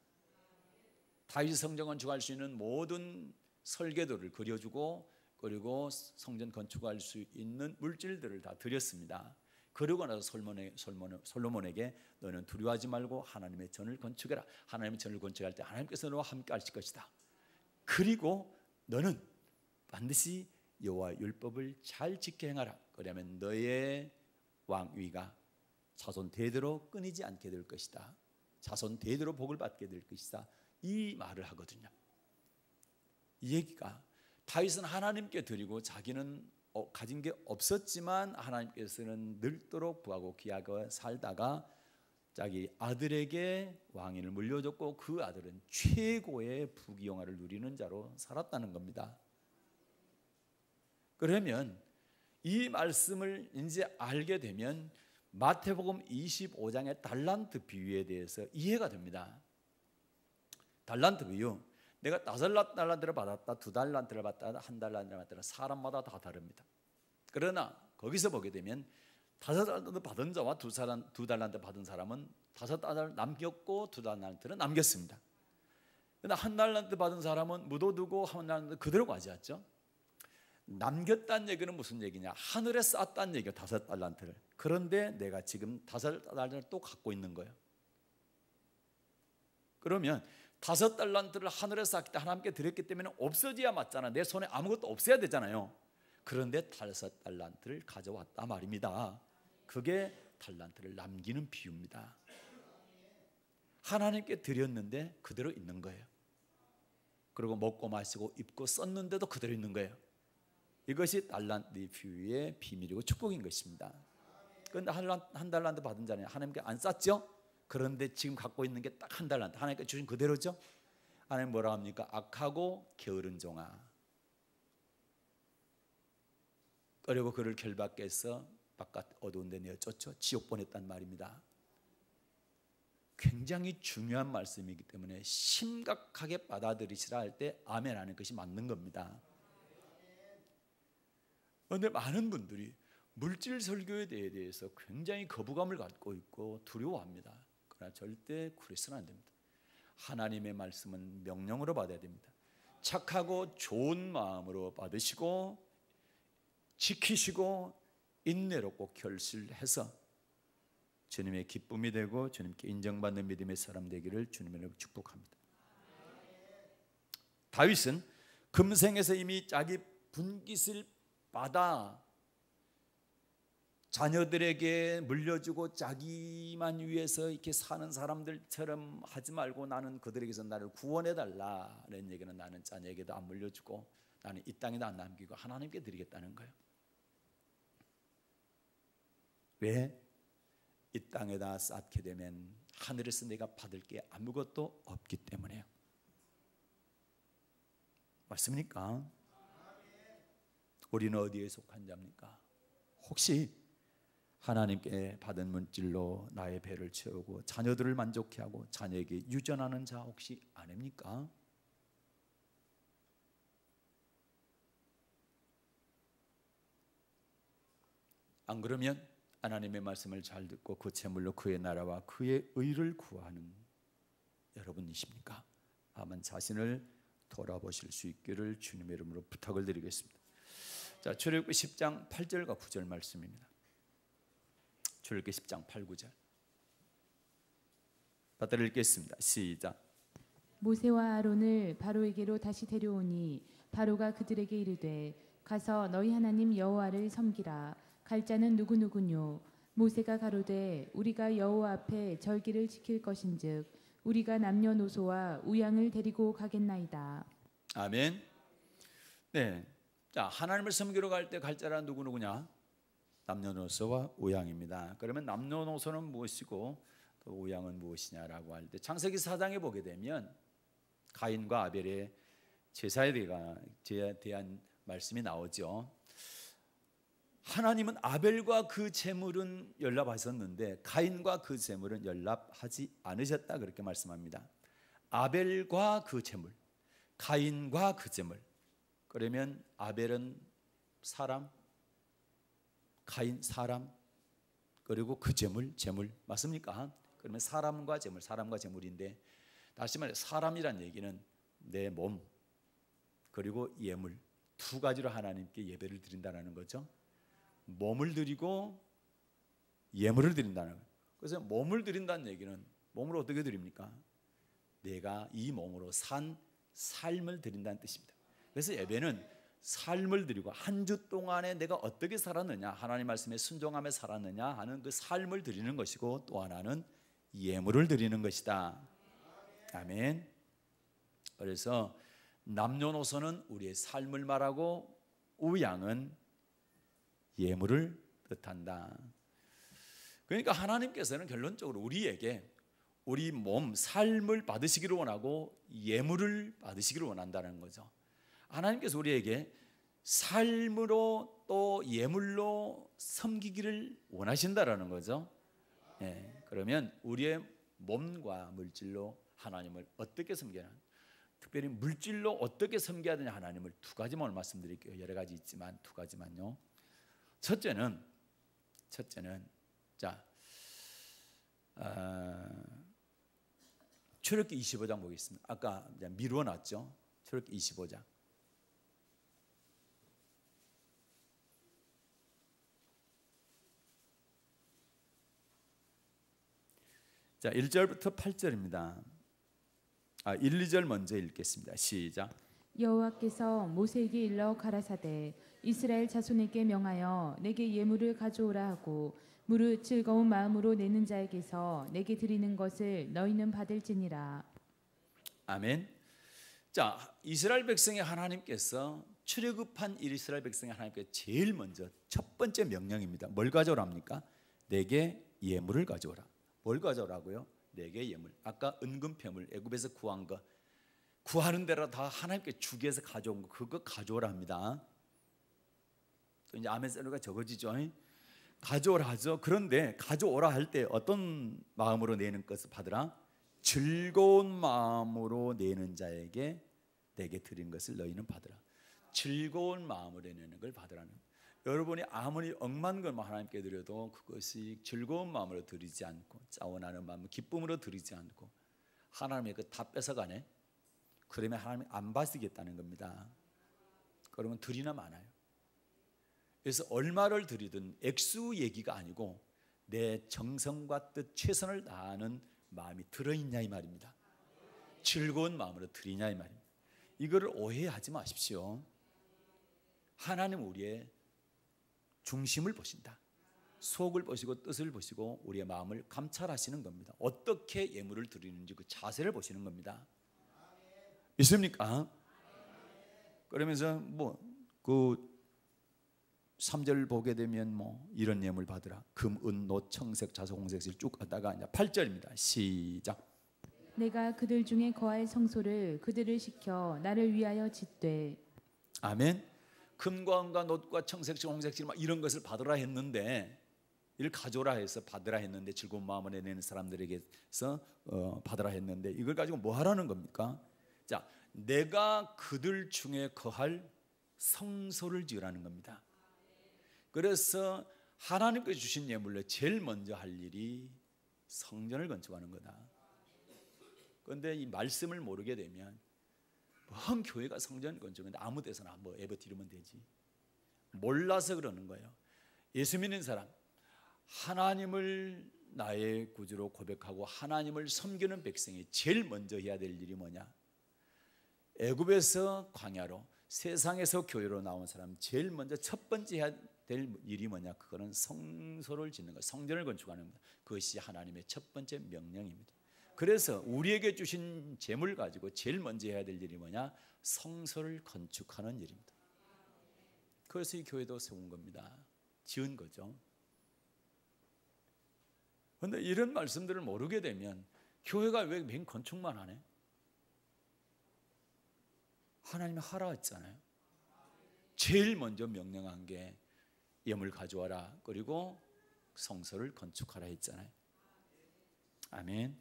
다윗 성전 건축할 수 있는 모든 설계도를 그려주고, 그리고 성전 건축할 수 있는 물질들을 다 드렸습니다. 그러고 나서 솔로몬에게 너는 두려워하지 말고 하나님의 전을 건축해라. 하나님의 전을 건축할 때 하나님께서 너와 함께 하실 것이다. 그리고 너는 반드시 여호와의 율법을 잘 지켜 행하라. 그러면 너의 왕위가 자손 대대로 끊이지 않게 될 것이다. 자손 대대로 복을 받게 될 것이다. 이 말을 하거든요. 이 얘기가 다윗은 하나님께 드리고 자기는 가진 게 없었지만 하나님께서는 늙도록 부하고 귀하게 살다가 자기 아들에게 왕위를 물려줬고 그 아들은 최고의 부귀영화를 누리는 자로 살았다는 겁니다. 그러면 이 말씀을 이제 알게 되면 마태복음 25장의 달란트 비유에 대해서 이해가 됩니다. 달란트 비유, 내가 5달란트를 받았다, 2달란트를 받았다, 1달란트를 받았다, 사람마다 다 다릅니다. 그러나 거기서 보게 되면 5달란트 받은 자와 2달란트 받은 사람은 5달란트 남겼고 2달란트는 남겼습니다. 그러나 1달란트 받은 사람은 묻어두고 1달란트 그대로 가져왔죠. 남겼다는 얘기는 무슨 얘기냐? 하늘에 쌌다는 얘기예요. 5달란트를. 그런데 내가 지금 5달란트를 또 갖고 있는 거예요. 그러면 5달란트를 하늘에 쌓기 때 하나님께 드렸기 때문에 없어져야 맞잖아. 내 손에 아무것도 없어야 되잖아요. 그런데 5달란트를 가져왔다 말입니다. 그게 달란트를 남기는 비유입니다. 하나님께 드렸는데 그대로 있는 거예요. 그리고 먹고 마시고 입고 썼는데도 그대로 있는 거예요. 이것이 달란트 비유의 비밀이고 축복인 것입니다. 그런데 한 달란트 받은 자는 하나님께 안 쌌죠? 그런데 지금 갖고 있는 게 딱 1달란트, 하나님께 주신 그대로죠? 하나님 뭐라 합니까? 악하고 게으른 종아, 그리고 그를 결박해 서 바깥 어두운 데 내어 쫓아 지옥 보냈단 말입니다. 굉장히 중요한 말씀이기 때문에 심각하게 받아들이시라 할 때 아멘 하는 것이 맞는 겁니다. 그런데 많은 분들이 물질 설교에 대해서 굉장히 거부감을 갖고 있고 두려워합니다. 그러나 절대 그래서는 안 됩니다. 하나님의 말씀은 명령으로 받아야 됩니다. 착하고 좋은 마음으로 받으시고 지키시고 인내로 꼭 결실해서 주님의 기쁨이 되고 주님께 인정받는 믿음의 사람 되기를 주님으로 축복합니다. 다윗은 금생에서 이미 자기 분깃을 받아 자녀들에게 물려주고 자기만 위해서 이렇게 사는 사람들처럼 하지 말고 나는 그들에게서 나를 구원해달라는 얘기는 나는 자녀에게도 안 물려주고 나는 이 땅에도 안 남기고 하나님께 드리겠다는 거예요. 왜? 이 땅에다 쌓게 되면 하늘에서 내가 받을 게 아무것도 없기 때문에요. 맞습니까? 우리는 어디에 속한 자입니까? 혹시 하나님께 받은 물질로 나의 배를 채우고 자녀들을 만족해 하고 자녀에게 유전하는 자 혹시 아닙니까? 안 그러면 하나님의 말씀을 잘 듣고 그 재물로 그의 나라와 그의 의를 구하는 여러분이십니까? 한번 자신을 돌아보실 수 있기를 주님의 이름으로 부탁을 드리겠습니다. 자, 출애굽기 10장 8절과 9절 말씀입니다. 출애굽기 10장 8, 9절 받들어 읽겠습니다. 시작. 모세와 아론을 바로에게로 다시 데려오니 바로가 그들에게 이르되 가서 너희 하나님 여호와를 섬기라. 갈 자는 누구누구뇨? 모세가 가로되 우리가 여호와 앞에 절기를 지킬 것인즉 우리가 남녀노소와 우양을 데리고 가겠나이다. 아멘. 네, 자, 하나님을 섬기러 갈 때 갈 자란 누구누구냐? 남녀노소와 우양입니다. 그러면 남녀노소는 무엇이고 또 우양은 무엇이냐라고 할 때 창세기 4장에 보게 되면 가인과 아벨의 제사에 대한 말씀이 나오죠. 하나님은 아벨과 그 제물은 연락하셨는데 가인과 그 제물은 연락하지 않으셨다 그렇게 말씀합니다. 아벨과 그 제물, 가인과 그 제물. 그러면 아벨은 사람, 가인 사람, 그리고 그 제물 맞습니까? 그러면 사람과 제물인데 다시 말해 사람이란 얘기는 내 몸 그리고 예물 두 가지로 하나님께 예배를 드린다는 거죠. 몸을 드리고 예물을 드린다는 거예요. 그래서 몸을 드린다는 얘기는 몸을 어떻게 드립니까? 내가 이 몸으로 산 삶을 드린다는 뜻입니다. 그래서 예배는 삶을 드리고 한 주 동안에 내가 어떻게 살았느냐, 하나님 말씀에 순종하며 살았느냐 하는 그 삶을 드리는 것이고, 또 하나는 예물을 드리는 것이다. 아멘. 그래서 남녀노소는 우리의 삶을 말하고 우양은 예물을 뜻한다. 그러니까 하나님께서는 결론적으로 우리에게 우리 몸, 삶을 받으시기를 원하고 예물을 받으시기를 원한다는 거죠. 하나님께서 우리에게 삶으로 또 예물로 섬기기를 원하신다라는 거죠. 그러면 우리의 몸과 물질로 하나님을 어떻게 섬겨야 하나? 특별히 물질로 어떻게 섬겨야 되냐, 하나님을 두 가지만 오늘 말씀드릴게요. 여러 가지 있지만 두 가지만요. 첫째는 자, 출애굽기 25장 보겠습니다. 아까 미루어놨죠. 출애굽기 25장. 자, 1절부터 8절입니다. 1, 2절 먼저 읽겠습니다. 시작. 여호와께서 모세에게 일러 가라사대 이스라엘 자손에게 명하여 내게 예물을 가져오라 하고 무릇 즐거운 마음으로 내는 자에게서 내게 드리는 것을 너희는 받을지니라. 아멘. 자, 이스라엘 백성의 하나님께서 출애굽한 이스라엘 백성의 하나님께서 제일 먼저 첫 번째 명령입니다. 뭘 가져오랍니까? 내게 예물을 가져오라. 뭘 가져오라고요? 내게 예물. 아까 은금패물 애굽에서 구한 거, 구하는 대로 다 하나님께 주기 위해서 가져온 거, 그거 가져오라 합니다. 또 이제 아멘세로가 적어지죠. 가져오라 하죠. 그런데 가져오라 할 때 어떤 마음으로 내는 것을 받으라? 즐거운 마음으로 내는 자에게 내게 드린 것을 너희는 받으라. 즐거운 마음으로 내는 걸 받으라는. 여러분이 아무리 억만 걸 하나님께 드려도 그것이 즐거운 마음으로 드리지 않고 짜원하는 마음, 기쁨으로 드리지 않고 하나님의 그 다 뺏어가네. 그러면 하나님이 안 받으시겠다는 겁니다. 그러면 드리나 마나요. 그래서 얼마를 드리든 액수 얘기가 아니고 내 정성과 뜻, 최선을 다하는 마음이 들어있냐 이 말입니다. 즐거운 마음으로 드리냐 이 말입니다. 이거를 오해하지 마십시오. 하나님 우리의 중심을 보신다. 속을 보시고 뜻을 보시고 우리의 마음을 감찰하시는 겁니다. 어떻게 예물을 드리는지 그 자세를 보시는 겁니다. 믿습니까? 그러면서 그 3절 보게 되면 이런 예물 받으라. 금, 은, 노, 청색, 자석, 홍색을 쭉 하다가 이제 8절입니다. 시작. 내가 그들 중에 거할 성소를 그들을 시켜 나를 위하여 짓되. 아멘. 금과 은과 놋과 청색질, 홍색질 막 이런 것을 받으라 했는데, 이를 가져라 해서 받으라 했는데, 즐거운 마음을 내는 사람들에게서 받으라 했는데, 이걸 가지고 뭐 하라는 겁니까? 자, 내가 그들 중에 거할 성소를 지으라는 겁니다. 그래서 하나님께서 주신 예물로 제일 먼저 할 일이 성전을 건축하는 거다. 그런데 이 말씀을 모르게 되면 뭔 교회가 성전 건축인데 아무 데서나 예배 드리면 되지. 몰라서 그러는 거예요. 예수 믿는 사람, 하나님을 나의 구주로 고백하고 하나님을 섬기는 백성이 제일 먼저 해야 될 일이 뭐냐? 애굽에서 광야로, 세상에서 교회로 나온 사람 제일 먼저 첫 번째 해야 될 일이 뭐냐? 그거는 성소를 짓는 것, 성전을 건축하는 것. 그것이 하나님의 첫 번째 명령입니다. 그래서 우리에게 주신 재물 가지고 제일 먼저 해야 될 일이 뭐냐? 성소를 건축하는 일입니다. 그래서 이 교회도 세운 겁니다. 지은 거죠. 그런데 이런 말씀들을 모르게 되면 교회가 왜 맨 건축만 하네? 하나님이 하라 했잖아요. 제일 먼저 명령한 게 예물 가져와라, 그리고 성소를 건축하라 했잖아요. 아멘.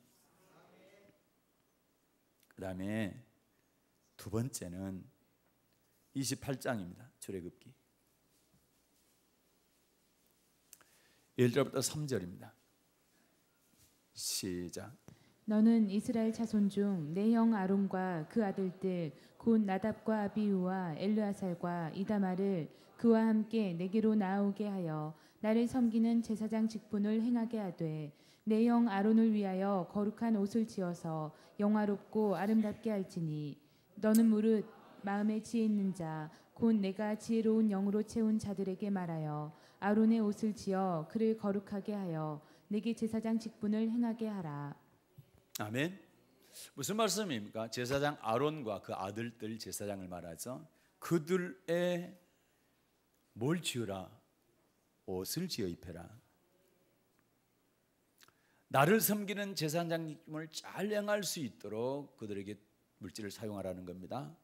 그 다음에 두 번째는 28장입니다. 출애굽기 1절부터 3절입니다. 시작. 너는 이스라엘 자손 중 내 형 아론과 그 아들들 곧 나답과 아비후와 엘르아살과 이다말을 그와 함께 내게로 나오게 하여 나를 섬기는 제사장 직분을 행하게 하되 내 형 아론을 위하여 거룩한 옷을 지어서 영화롭고 아름답게 할지니 너는 무릇 마음에 지혜 있는 자 곧 내가 지혜로운 영으로 채운 자들에게 말하여 아론의 옷을 지어 그를 거룩하게 하여 내게 제사장 직분을 행하게 하라. 아멘. 무슨 말씀입니까? 제사장 아론과 그 아들들 제사장을 말하죠. 그들의 뭘 지으라? 옷을 지어 입혀라. 나를 섬기는 제사장님을 잘 행할 수 있도록 그들에게 물질을 사용하라는 겁니다.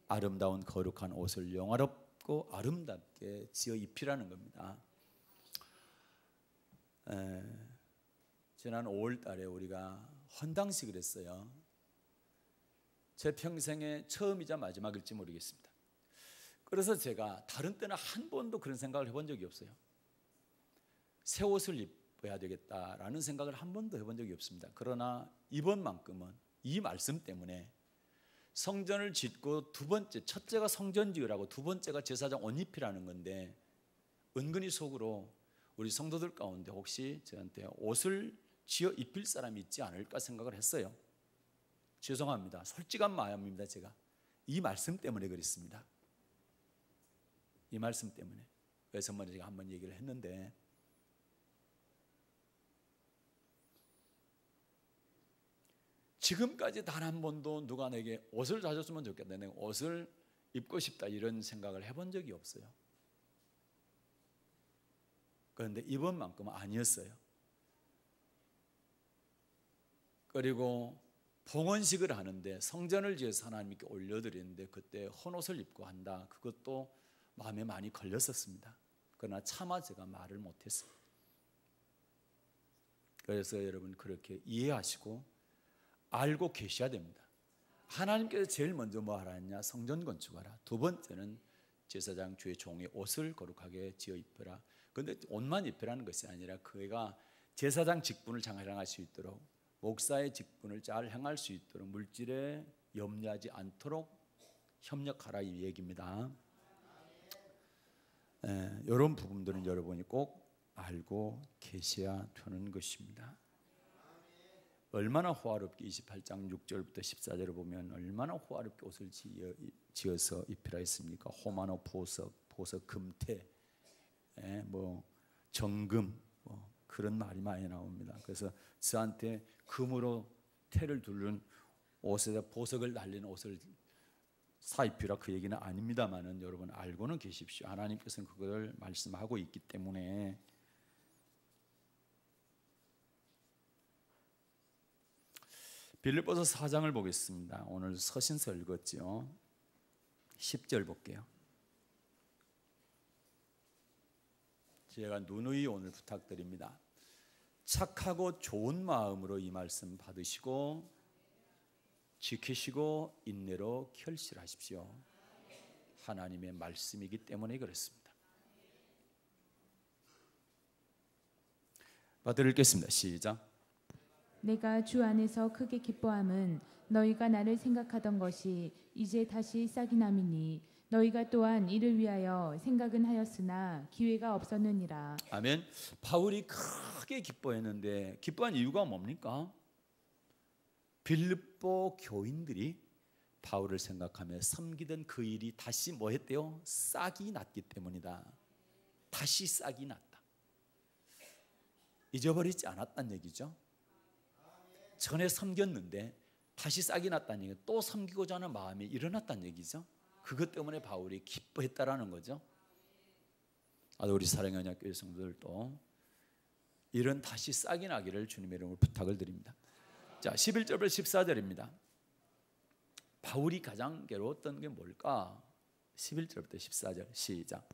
아름다운 거룩한 옷을 영화롭고 아름답게 지어 입히라는 겁니다. 지난 5월 달에 우리가 헌당식을 했어요. 제 평생에 처음이자 마지막일지 모르겠습니다. 그래서 제가 다른 때는 한 번도 그런 생각을 해본 적이 없어요. 새 옷을 입어야 되겠다라는 생각을 한 번도 해본 적이 없습니다. 그러나 이번만큼은 이 말씀 때문에 성전을 짓고 두 번째, 첫째가 성전 지으라고 두 번째가 제사장 옷 입히라는 건데 은근히 속으로 우리 성도들 가운데 혹시 저한테 옷을 지어 입힐 사람이 있지 않을까 생각을 했어요. 죄송합니다. 솔직한 마음입니다. 제가 이 말씀 때문에 그랬습니다. 이 말씀 때문에. 그래서 제가 한번 얘기를 했는데 지금까지 단 한 번도 누가 내게 옷을 사줬으면 좋겠다, 내가 옷을 입고 싶다 이런 생각을 해본 적이 없어요. 그런데 이번만큼은 아니었어요. 그리고 봉헌식을 하는데 성전을 지어서 하나님께 올려드리는데 그때 헌옷을 입고 한다. 그것도 마음에 많이 걸렸었습니다. 그러나 차마 제가 말을 못했어요. 그래서 여러분 그렇게 이해하시고 알고 계셔야 됩니다. 하나님께서 제일 먼저 뭐 하라 했냐? 성전 건축하라. 두 번째는 제사장 주의 종의 옷을 거룩하게 지어 입혀라. 그런데 옷만 입혀라는 것이 아니라 그가 제사장 직분을 잘 행할 수 있도록, 목사의 직분을 잘 행할 수 있도록 물질에 염려하지 않도록 협력하라 이 얘기입니다. 이런 부분들은 여러분이 꼭 알고 계셔야 되는 것입니다. 얼마나 호화롭게 28장 6절부터 14절을 보면 얼마나 호화롭게 옷을 지어서 입히라 했습니까? 호마노 보석 금태, 뭐 정금, 뭐 그런 말이 많이 나옵니다. 그래서 저한테 금으로 태를 두른 옷에다 보석을 달린 옷을 사입히라 그 얘기는 아닙니다만은 여러분 알고는 계십시오. 하나님께서는 그걸 말씀하고 있기 때문에. 빌립보서 4장을 보겠습니다. 오늘 서신서 읽었죠. 10절 볼게요. 제가 누누이 오늘 부탁드립니다. 착하고 좋은 마음으로 이 말씀 받으시고 지키시고 인내로 결실하십시오. 하나님의 말씀이기 때문에 그렇습니다. 받들어 읽겠습니다. 시작. 내가 주 안에서 크게 기뻐함은 너희가 나를 생각하던 것이 이제 다시 싹이 남이니 너희가 또한 이를 위하여 생각은 하였으나 기회가 없었느니라. 아멘. 바울이 크게 기뻐했는데 기뻐한 이유가 뭡니까? 빌립보 교인들이 바울을 생각하며 섬기던 그 일이 다시 뭐 했대요? 싹이 났기 때문이다. 다시 싹이 났다. 잊어버리지 않았다는 얘기죠. 전에 섬겼는데 다시 싹이 났다는 얘기는 또 섬기고자 하는 마음이 일어났다는 얘기죠. 그것 때문에 바울이 기뻐했다라는 거죠. 우리 사랑의 언약교회 성도들도 이런 다시 싹이 나기를 주님의 이름으로 부탁을 드립니다. 자, 11절부터 14절입니다. 바울이 가장 괴로웠던 게 뭘까? 11절부터 14절 시작.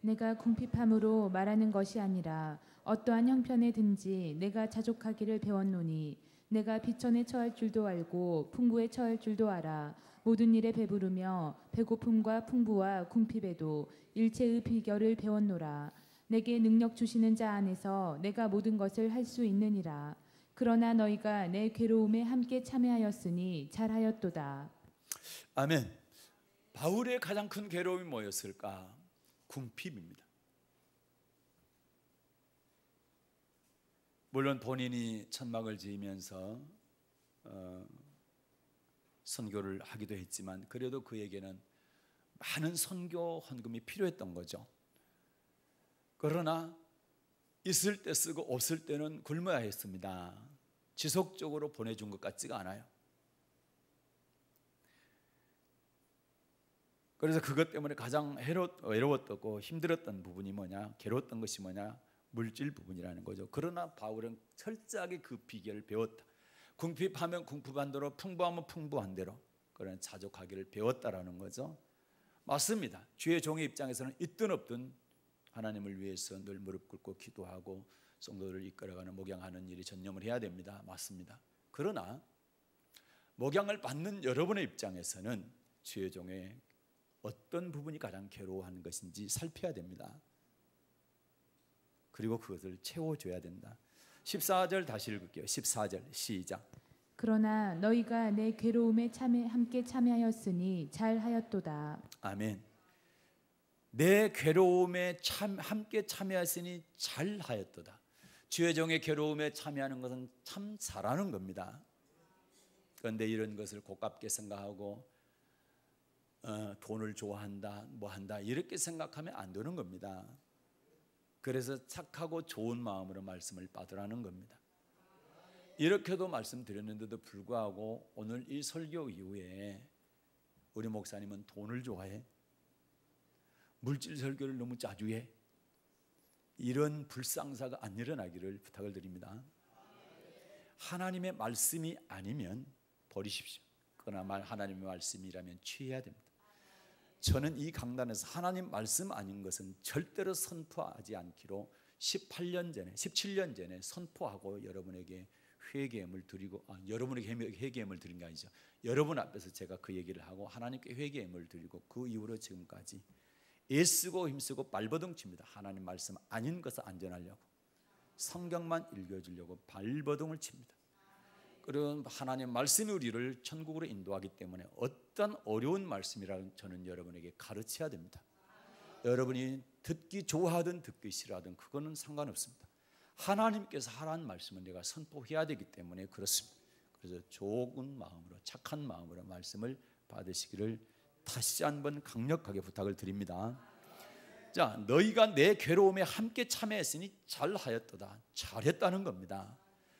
내가 궁핍함으로 말하는 것이 아니라 어떠한 형편에 든지 내가 자족하기를 배웠노니 내가 비천에 처할 줄도 알고 풍부에 처할 줄도 알아. 모든 일에 배부르며 배고픔과 풍부와 궁핍에도 일체의 비결을 배웠노라. 내게 능력 주시는 자 안에서 내가 모든 것을 할 수 있느니라. 그러나 너희가 내 괴로움에 함께 참여하였으니 잘하였도다. 아멘. 바울의 가장 큰 괴로움이 뭐였을까? 궁핍입니다. 물론 본인이 천막을 지으면서 선교를 하기도 했지만 그래도 그에게는 많은 선교 헌금이 필요했던 거죠. 그러나 있을 때 쓰고 없을 때는 굶어야 했습니다. 지속적으로 보내준 것 같지가 않아요. 그래서 그것 때문에 가장 외로웠고 힘들었던 부분이 뭐냐, 괴로웠던 것이 뭐냐, 물질 부분이라는 거죠. 그러나 바울은 철저하게 그 비결을 배웠다. 궁핍하면 궁핍한 대로, 풍부하면 풍부한 대로 그런 자족하기를 배웠다라는 거죠. 맞습니다. 주의 종의 입장에서는 있든 없든 하나님을 위해서 늘 무릎 꿇고 기도하고 성도들을 이끌어가는 목양하는 일에 전념을 해야 됩니다. 맞습니다. 그러나 목양을 받는 여러분의 입장에서는 주의 종의 어떤 부분이 가장 괴로워하는 것인지 살펴야 됩니다. 그리고 그것을 채워줘야 된다. 14절 다시 읽을게요. 14절 시작. 그러나 너희가 내 괴로움에 함께 참여하였으니 잘하였도다. 아멘. 내 괴로움에 함께 참여하였으니 잘하였도다. 주의 종의 괴로움에 참여하는 것은 참 잘하는 겁니다. 그런데 이런 것을 고깝게 생각하고 돈을 좋아한다, 뭐한다 이렇게 생각하면 안 되는 겁니다. 그래서 착하고 좋은 마음으로 말씀을 받으라는 겁니다. 이렇게도 말씀드렸는데도 불구하고 오늘 이 설교 이후에 우리 목사님은 돈을 좋아해? 물질 설교를 너무 자주 해? 이런 불상사가 안 일어나기를 부탁을 드립니다. 하나님의 말씀이 아니면 버리십시오. 그러나 하나님의 말씀이라면 취해야 됩니다. 저는 이 강단에서 하나님 말씀 아닌 것은 절대로 선포하지 않기로 17년 전에 선포하고 여러분에게 회개함을 드리고 여러분에게 회개함을 드린 게 아니죠. 여러분 앞에서 제가 그 얘기를 하고 하나님께 회개함을 드리고 그 이후로 지금까지 애쓰고 힘쓰고 발버둥칩니다. 하나님 말씀 아닌 것을 안전하려고 성경만 읽어주려고 발버둥을 칩니다. 그리고 하나님 말씀이 우리를 천국으로 인도하기 때문에 어떤 어려운 말씀이라도 저는 여러분에게 가르쳐야 됩니다. 여러분이 듣기 좋아하든 듣기 싫어하든 그거는 상관없습니다. 하나님께서 하라는 말씀은 내가 선포해야 되기 때문에 그렇습니다. 그래서 좋은 마음으로 착한 마음으로 말씀을 받으시기를 다시 한번 강력하게 부탁을 드립니다. 자, 너희가 내 괴로움에 함께 참여했으니 잘하였도다. 잘했다는 겁니다.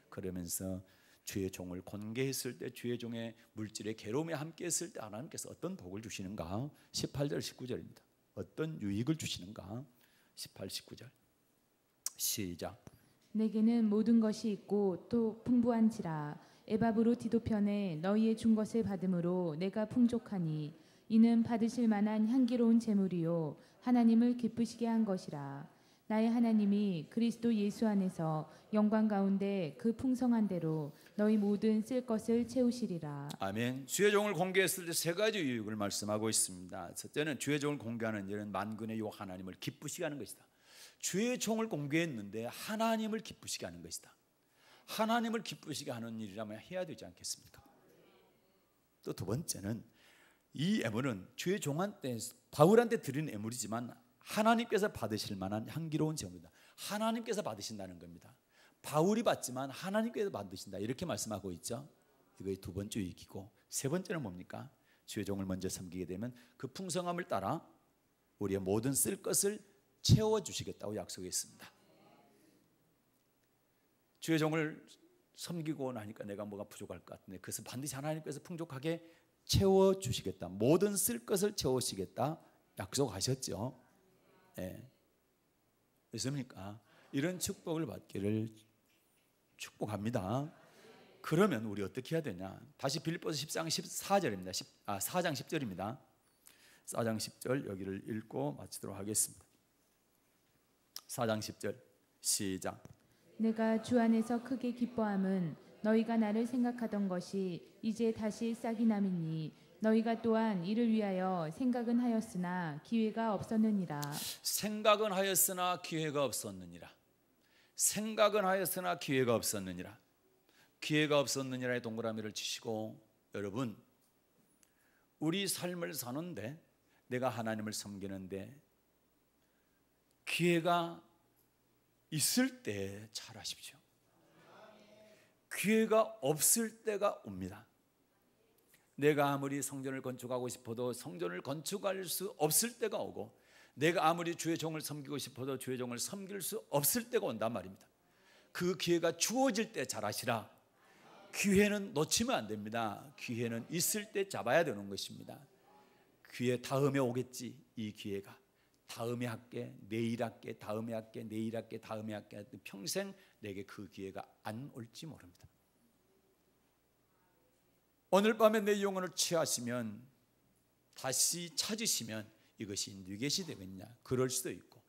그러면서 주의 종을 권계했을 때, 주의 종의 물질의 괴로움에 함께 했을 때 하나님께서 어떤 복을 주시는가? 18절 19절입니다. 어떤 유익을 주시는가? 18, 19절 시작. 내게는 모든 것이 있고 또 풍부한지라 에바브로 디도편에 너희의 준 것을 받음으로 내가 풍족하니 이는 받으실 만한 향기로운 제물이요 하나님을 기쁘시게 한 것이라. 나의 하나님이 그리스도 예수 안에서 영광 가운데 그 풍성한 대로 너희 모든 쓸 것을 채우시리라. 아멘. 주의 종을 공개했을 때 세 가지 유익을 말씀하고 있습니다. 첫째는 주의 종을 공개하는 일은 만군의 요 하나님을 기쁘시게 하는 것이다. 주의 종을 공개했는데 하나님을 기쁘시게 하는 것이다. 하나님을 기쁘시게 하는 일이라면 해야 되지 않겠습니까? 또 두 번째는 이 예물은 주의 종한테 바울한테 드린 예물이지만 하나님께서 받으실 만한 향기로운 제물이다. 하나님께서 받으신다는 겁니다. 바울이 받지만 하나님께서 받으신다 이렇게 말씀하고 있죠. 이거 두 번째 유익이고 세 번째는 뭡니까? 주의 종을 먼저 섬기게 되면 그 풍성함을 따라 우리의 모든 쓸 것을 채워주시겠다고 약속했습니다. 주의 종을 섬기고 나니까 내가 뭐가 부족할 것 같은데 그것을 반드시 하나님께서 풍족하게 채워주시겠다. 모든 쓸 것을 채우시겠다 약속하셨죠. 네. 믿습니까? 이런 축복을 받기를 축복합니다. 그러면 우리 어떻게 해야 되냐? 다시 빌립보서 10장 14절입니다. 4장 10절입니다. 4장 10절 여기를 읽고 마치도록 하겠습니다. 4장 10절 시작. 내가 주 안에서 크게 기뻐함은 너희가 나를 생각하던 것이 이제 다시 싹이 남이니 너희가 또한 이를 위하여 생각은 하였으나 기회가 없었느니라. 생각은 하였으나 기회가 없었느니라. 생각은 하였으나 기회가 없었느니라. 기회가 없었느니라의 동그라미를 치시고 여러분 우리 삶을 사는데 내가 하나님을 섬기는데 기회가 있을 때 잘하십시오. 기회가 없을 때가 옵니다. 내가 아무리 성전을 건축하고 싶어도 성전을 건축할 수 없을 때가 오고, 내가 아무리 주의 종을 섬기고 싶어도 주의 종을 섬길 수 없을 때가 온단 말입니다. 그 기회가 주어질 때 잘하시라. 기회는 놓치면 안 됩니다. 기회는 있을 때 잡아야 되는 것입니다. 기회 다음에 오겠지. 이 기회가 다음에 할게, 내일 할게, 다음에 할게, 내일 할게, 다음에 할게, 평생 내게 그 기회가 안 올지 모릅니다. 오늘 밤에 내 영혼을 취하시면, 다시 찾으시면 이것이 누get이 되겠냐? 그럴 수도 있고,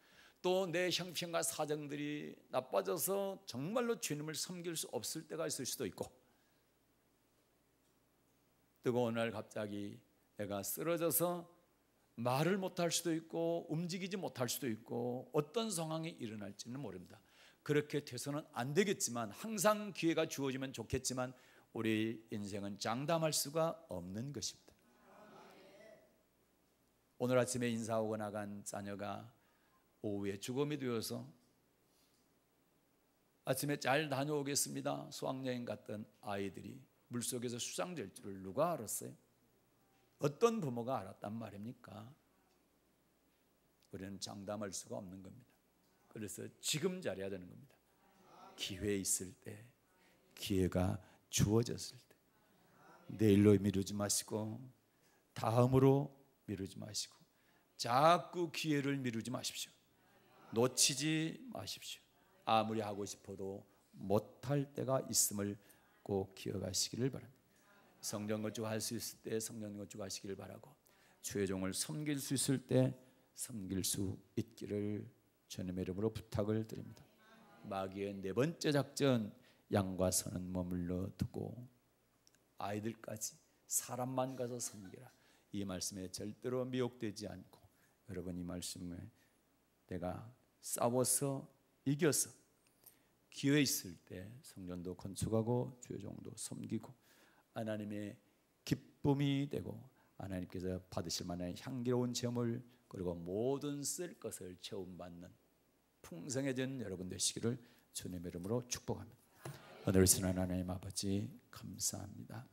또 내 형편과 사정들이 나빠져서 정말로 주님을 섬길 수 없을 때가 있을 수도 있고, 뜨거운 날 갑자기 내가 쓰러져서 말을 못할 수도 있고 움직이지 못할 수도 있고 어떤 상황이 일어날지는 모릅니다. 그렇게 돼서는 안 되겠지만, 항상 기회가 주어지면 좋겠지만 우리 인생은 장담할 수가 없는 것입니다. 오늘 아침에 인사하고 나간 자녀가 오후에 죽음이 되어서 아침에 잘 다녀오겠습니다, 수학여행 갔던 아이들이 물속에서 수상될 줄을 누가 알았어요? 어떤 부모가 알았단 말입니까? 우리는 장담할 수가 없는 겁니다. 그래서 지금 잘해야 되는 겁니다. 기회 있을 때, 기회가 주어졌을 때, 내일로 미루지 마시고 다음으로 미루지 마시고 자꾸 기회를 미루지 마십시오. 놓치지 마십시오. 아무리 하고 싶어도 못할 때가 있음을 꼭 기억하시기를 바랍니다. 성전 건축할 수 있을 때 성전 건축하시기를 바라고, 주의 종을 섬길 수 있을 때 섬길 수 있기를 주님의 이름으로 부탁을 드립니다. 마귀의 네 번째 작전, 양과 선은 머물러 두고 아이들까지 사람만 가서 섬기라. 이 말씀에 절대로 미혹되지 않고, 여러분 이 말씀에 내가 싸워서 이겨서 기회 있을 때 성전도 건축하고 주의 종도 섬기고 하나님의 기쁨이 되고 하나님께서 받으실 만한 향기로운 제물, 그리고 모든 쓸 것을 채움받는 풍성해진 여러분 되시기를 주님의 이름으로 축복합니다. 오늘 신한 하나님 아버지 감사합니다.